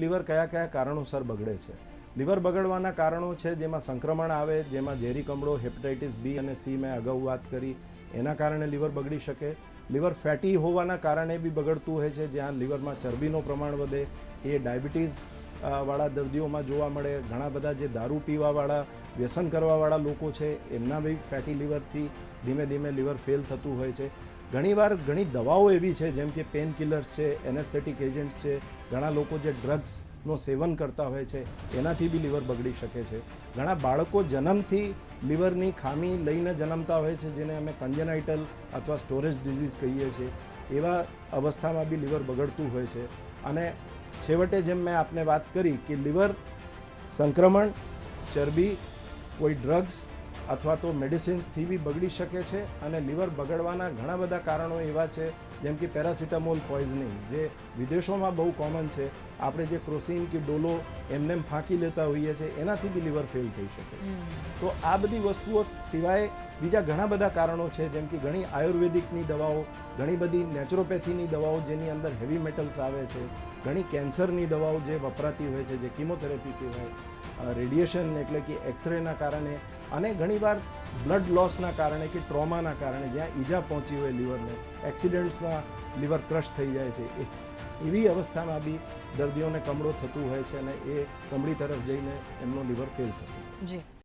Liver કયા કયા કારણોસર બગડે છે? લીવર બગડવાના કારણો છે જેમાં સંક્રમણ આવે, જેમાં ઝેરી કમળો, હેપેટાઇટિસ બી અને સી મેં અગાઉ વાત કરી, એના કારણે લીવર બગડી શકે. લીવર ફેટી હોવાના કારણે બી બગડતું હોય છે, જ્યાં લીવરમાં ચરબીનું પ્રમાણ વધે, એ ડાયાબિટીસ વાળા દર્દીઓમાં જોવા મળે. ઘણા બધા જે દારૂ પીવાવાળા, વ્યસન કરવાવાળા લોકો છે એમના બી ફેટી લીવરથી ધીમે ધીમે લીવર ફેલ થતું હોય છે. ઘણીવાર ઘણી દવાઓ એવી છે જેમ કે પેન કિલર્સ છે, એનેસ્થેટિક એજન્ટ્સ છે, ઘણા લોકો જે ડ્રગ્સનું સેવન કરતા હોય છે એનાથી બી લીવર બગડી શકે છે. ઘણા બાળકો જન્મથી લીવરની ખામી લઈને જન્મતા હોય છે, જેને અમે કન્જેનાઇટલ અથવા સ્ટોરેજ ડિઝીઝ કહીએ છીએ. એવા અવસ્થામાં બી લીવર બગડતું હોય છે. અને છેવટે જેમ મેં આપને વાત કરી કે લીવર સંક્રમણ, ચરબી, કોઈ ડ્રગ્સ અથવા તો મેડિસિન્સથી બી બગડી શકે છે. અને લીવર બગડવાના ઘણા બધા કારણો એવા છે જેમ કે પેરાસિટામોલ પોઈઝનિંગ, જે વિદેશોમાં બહુ કોમન છે. આપણે જે ક્રોસિન કે ડોલો એમને ફાંકી લેતા હોઈએ છીએ, એનાથી બી લીવર ફેલ થઈ શકે. તો આ બધી વસ્તુઓ સિવાય બીજા ઘણા બધા કારણો છે, જેમ કે ઘણી આયુર્વેદિકની દવાઓ, ઘણી બધી નેચરોપેથીની દવાઓ જેની અંદર હેવી મેટલ્સ આવે છે, ઘણી કેન્સરની દવાઓ જે વપરાતી હોય છે, જે કિમોથેરાપી કહેવાય, રેડિયેશન એટલે કે એક્સરેના કારણે, અને ઘણીવાર બ્લડ લોસના કારણે કે ટ્રોમાના કારણે, જ્યાં ઈજા પહોંચી હોય લીવરને, એક્સિડન્ટ્સમાં લીવર ક્રશ થઈ જાય છે. એવી અવસ્થામાં બી દર્દીઓને કમળો થતું હોય છે અને એ કમળી તરફ જઈને એમનો લીવર ફેલ થતું હોય છે.